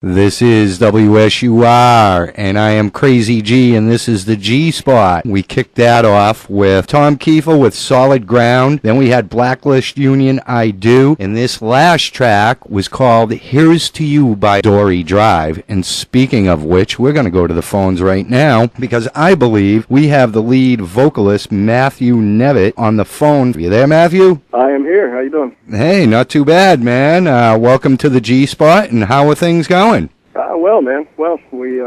This is WSUR, and I am Crazy G, and this is the G Spot. We kicked that off with Tom Kiefer with Solid Ground. Then we had Blacklist Union, I Do. And this last track was called Here's to You by DoryDrive. And speaking of which, we're going to go to the phones right now, because I believe we have the lead vocalist, Mathieu Nevitt, on the phone. Are you there, Mathieu? I am here. How you doing? Hey, not too bad, man. Welcome to the G Spot, and how are things going? Well, man. Well, we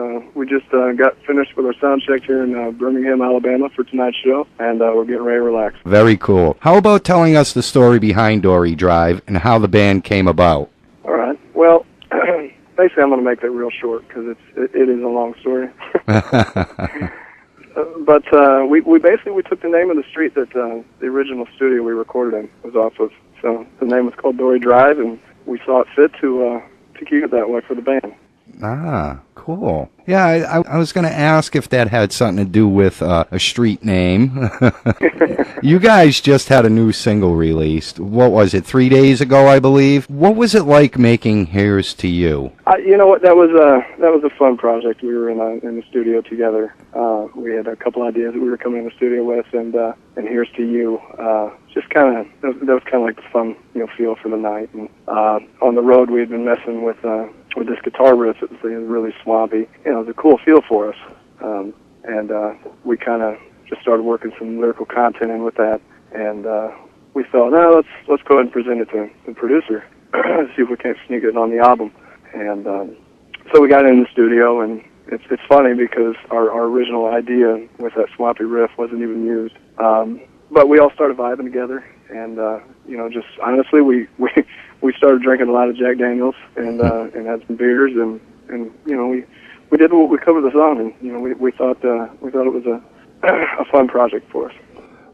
just got finished with our sound check here in Birmingham, Alabama for tonight's show, and we're getting ready to relax. Very cool. How about telling us the story behind DoryDrive and how the band came about? All right. Well, basically, I'm going to make that real short because it is a long story. But we basically took the name of the street that the original studio we recorded in was off of. So the name was called DoryDrive, and we saw it fit to keep it that way for the band. Ah, cool. Yeah, I was going to ask if that had something to do with a street name. You guys just had a new single released. What was it, 3 days ago, I believe? What was it like making Here's to You? You know what? That was a fun project. We were in the studio together. We had a couple ideas that we were coming in the studio with, and Here's to You. Just kind of that was kind of like the fun, feel for the night. And on the road, we had been messing with this guitar riff. It was really swampy. It was a cool feel for us, and we kind of just started working some lyrical content in with that. And we thought, no, let's go ahead and present it to the producer, see if we can't sneak it on the album. And so we got in the studio, and it's funny because our original idea with that swampy riff wasn't even used. But we all started vibing together, and just honestly, we started drinking a lot of Jack Daniels and had some beers, and we did what we covered the song, and we thought it was a fun project for us.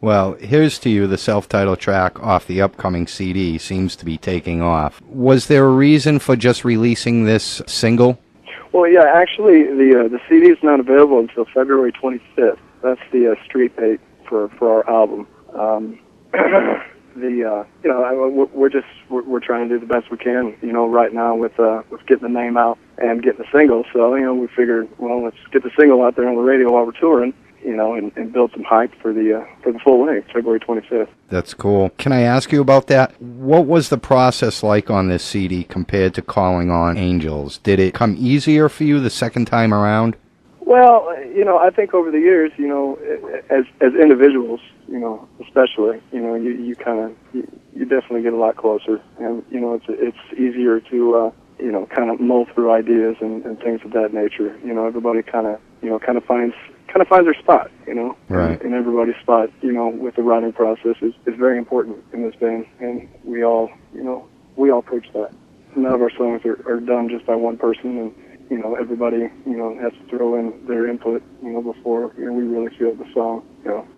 Well, Here's to You, the self-titled track off the upcoming CD, seems to be taking off. Was there a reason for just releasing this single? Well, yeah, actually, the CD is not available until February 25th. That's the street date for our album. We're trying to do the best we can, right now with getting the name out and getting the single. So, we figured, well, let's get the single out there on the radio while we're touring, and build some hype for the full length, February 25th. That's cool. Can I ask you about that? What was the process like on this CD compared to Calling on Angels? Did it come easier for you the second time around? Well, I think over the years, as individuals, especially, you definitely get a lot closer, and it's easier to kind of mull through ideas and things of that nature. Everybody kind of finds their spot, Right. And everybody's spot, with the writing process is very important in this band, and we all preach that. None of our songs are done just by one person, and everybody, has to throw in their input, before we really feel the song,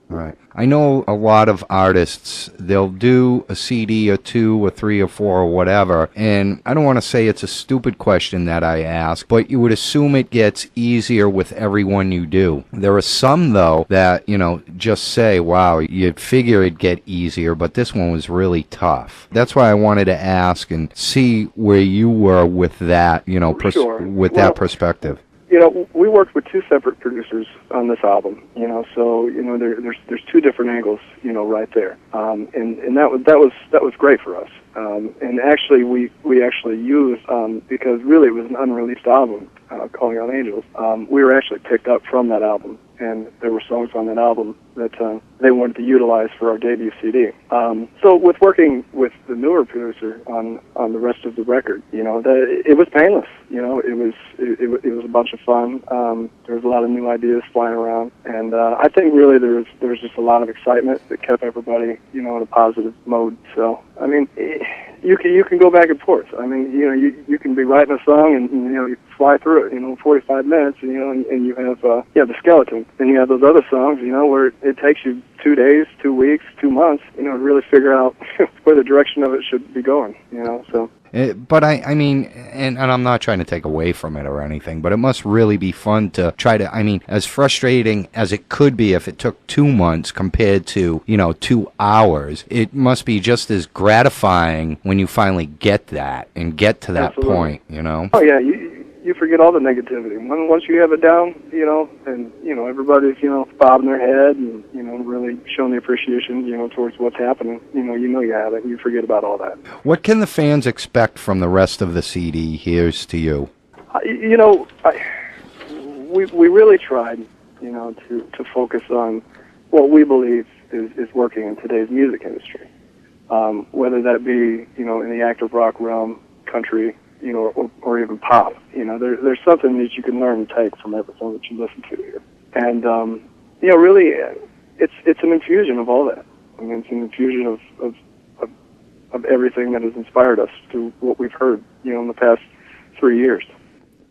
Right. I know a lot of artists, they'll do a CD or two or three or four or whatever, and I don't want to say it's a stupid question that I ask, but you would assume it gets easier with every one you do. There are some, though, that, just say, wow, you'd figure it'd get easier, but this one was really tough. That's why I wanted to ask and see where you were with that, Sure. That perspective. We worked with two separate producers on this album, so there's two different angles, right there, and that was great for us. And actually, we actually used because really it was an unreleased album, Calling on Angels. We were actually picked up from that album, and there were songs on that album that they wanted to utilize for our debut CD. So with working with the newer producer on the rest of the record, it was painless. It was a bunch of fun. There was a lot of new ideas flying around, and I think really there was just a lot of excitement that kept everybody, in a positive mode. So I mean, you can go back and forth. I mean, you can be writing a song and you fly through it, 45 minutes, and you have the skeleton, and you have those other songs, where it takes you 2 days, 2 weeks, 2 months, to really figure out where the direction of it should be going, so. But I mean, and I'm not trying to take away from it or anything, but it must really be fun to try to, as frustrating as it could be if it took 2 months compared to, 2 hours, it must be just as gratifying when you finally get that and get to that Absolutely. point, Oh, yeah, you forget all the negativity. Once you have it down, you know, and, you know, everybody's, you know, bobbing their head and, you know, really showing the appreciation, you know, towards what's happening. You know you have it. You forget about all that. What can the fans expect from the rest of the CD? Here's to you. You know, we really tried, you know, to focus on what we believe is working in today's music industry. Whether that be, you know, in the active rock realm, country, you know, or even pop. You know, there's something that you can learn and take from everything that you listen to here. And, you know, really, it's an infusion of all that. I mean, it's an infusion of everything that has inspired us through what we've heard, you know, in the past 3 years.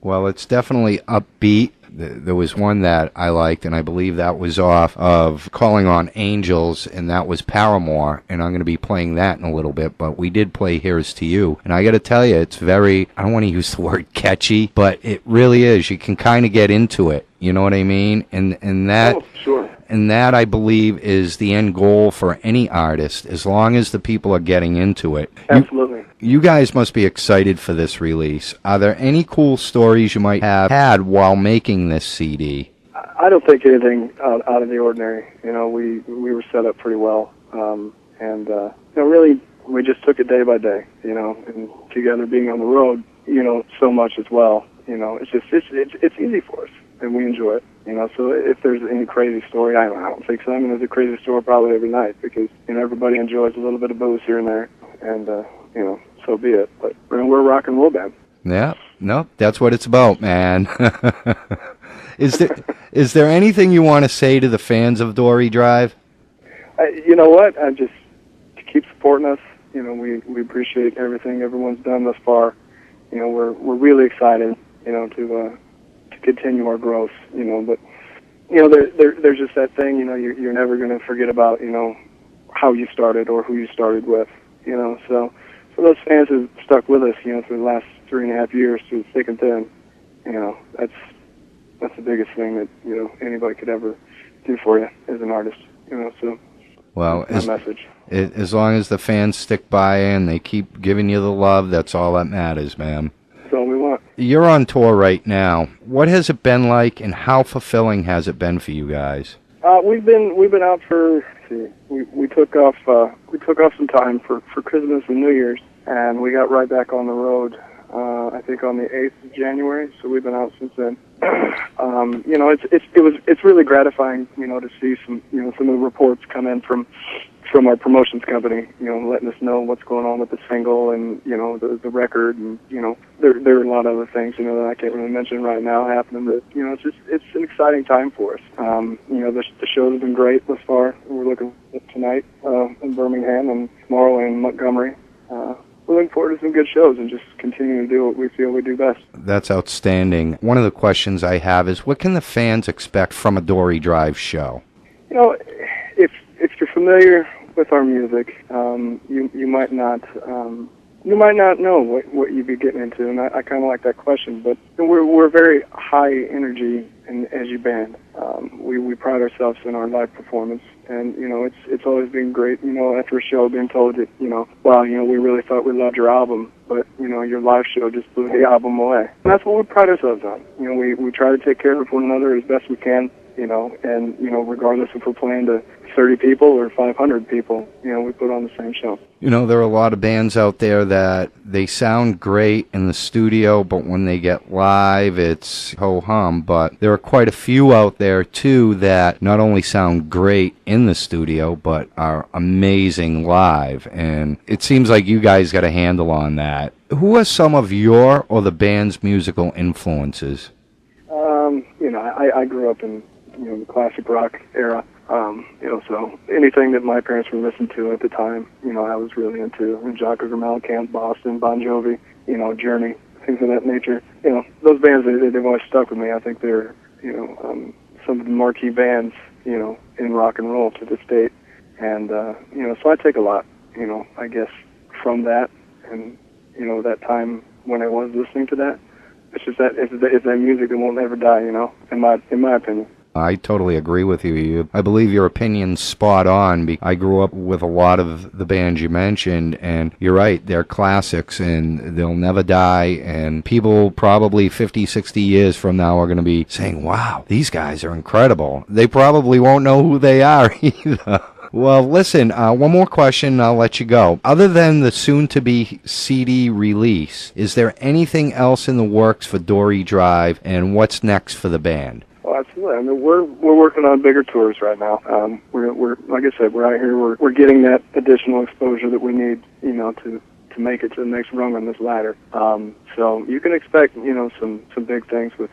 Well, it's definitely upbeat. There was one that I liked, and I believe that was off of Calling on Angels, and that was Paramore, and I'm going to be playing that in a little bit, but we did play Here's to You, and I got to tell you, it's very, I don't want to use the word catchy, but it really is. You can kind of get into it, you know what I mean? And that... Oh, sure. And that, I believe, is the end goal for any artist, as long as the people are getting into it. Absolutely. You guys must be excited for this release. Are there any cool stories you might have had while making this CD? I don't think anything out of the ordinary. You know, we were set up pretty well. You know, really, we just took it day by day, you know, and together being on the road, you know, so much as well. You know, it's easy for us, and we enjoy it. You know, so if there's any crazy story, I don't think so. I mean, there's a crazy story probably every night because, you know, everybody enjoys a little bit of booze here and there, and, you know, so be it. But we're a rock and roll band. Yeah, no, that's what it's about, man. Is there anything you want to say to the fans of DoryDrive? You know what? I just to keep supporting us. You know, we appreciate everything everyone's done thus far. You know, we're really excited. You know, to continue our growth, you know, but, you know, there's just that thing, you know, you're never going to forget about, you know, how you started or who you started with, you know, so for those fans who stuck with us, you know, for the last 3.5 years through thick and thin, you know, that's the biggest thing that, you know, anybody could ever do for you as an artist, you know, so well, that's my message. As long as the fans stick by and they keep giving you the love, that's all that matters, man. That's all we want. You're on tour right now. What has it been like, and how fulfilling has it been for you guys? We've been out for. We took off some time for Christmas and New Year's, and we got right back on the road. I think on the 8th of January. So we've been out since then. You know, it's really gratifying, you know, to see some of the reports come in from our promotions company, you know, letting us know what's going on with the single and, you know, the record, and, you know, there are a lot of other things, you know, that I can't really mention right now happening, but, you know, it's an exciting time for us. You know, the shows have been great thus far. We're looking at tonight in Birmingham and tomorrow in Montgomery. We're looking forward to some good shows and just continuing to do what we feel we do best. That's outstanding. One of the questions I have is, what can the fans expect from a DoryDrive show? You know, if you're familiar with our music, you might not know what you'd be getting into, and I kind of like that question. But we're very high energy and edgy band. We pride ourselves in our live performance, and you know it's always been great. You know, after a show, being told that, you know, wow, you know, we really thought we loved your album, but you know, your live show just blew the album away. And that's what we pride ourselves on. You know, we try to take care of one another as best we can. You know, and, you know, regardless if we're playing to 30 people or 500 people, you know, we put on the same show. You know, there are a lot of bands out there that they sound great in the studio, but when they get live, it's ho-hum. But there are quite a few out there, too, that not only sound great in the studio, but are amazing live. And it seems like you guys got a handle on that. Who are some of your or the band's musical influences? You know, I grew up in, you know, the classic rock era. You know, so anything that my parents were listening to at the time, you know, I was really into. And Jocko Mellencamp, Boston, Bon Jovi, you know, Journey, things of that nature. You know, those bands, they've always stuck with me. I think they're, you know, some of the marquee bands, you know, in rock and roll to this date. And, you know, so I take a lot, you know, I guess, from that and, you know, that time when I was listening to that. It's just that it's that music that won't ever die, you know, in my opinion. I totally agree with you. I believe your opinion's spot on. I grew up with a lot of the bands you mentioned, and you're right, they're classics, and they'll never die, and people probably 50, 60 years from now are going to be saying, wow, these guys are incredible. They probably won't know who they are either. Well, listen, one more question and I'll let you go. Other than the soon-to-be CD release, is there anything else in the works for DoryDrive, and what's next for the band? Well, absolutely. I mean, we're working on bigger tours right now. We're like I said, we're out here. We're getting that additional exposure that we need, to make it to the next rung on this ladder. So you can expect, some big things with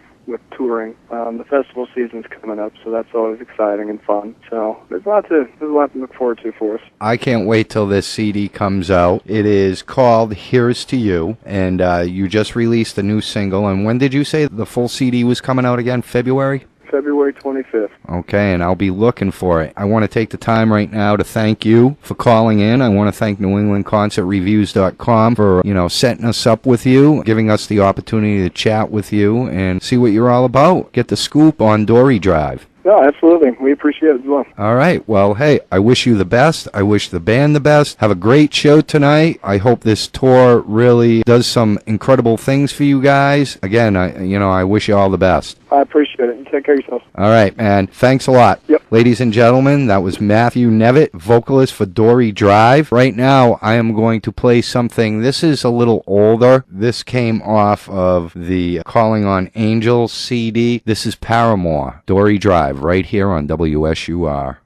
touring. The festival season's coming up, so that's always exciting and fun. So there's a lot to look forward to for us. I can't wait till this CD comes out. It is called Here's to You, and you just released a new single. And when did you say the full CD was coming out again? February? February 25th. Okay, and I'll be looking for it. I want to take the time right now to thank you for calling in. I want to thank NewEnglandConcertReviews.com for, setting us up with you, giving us the opportunity to chat with you and see what you're all about. Get the scoop on DoryDrive. No, absolutely. We appreciate it as well. All right. Well, hey, I wish you the best. I wish the band the best. Have a great show tonight. I hope this tour really does some incredible things for you guys. Again, I wish you all the best. I appreciate it. You take care of yourself. All right, man. Thanks a lot. Yep. Ladies and gentlemen, that was Mathieu Nevitt, vocalist for DoryDrive. Right now, I am going to play something. This is a little older. This came off of the Calling on Angels CD. This is Paramore, DoryDrive, right here on WSUR.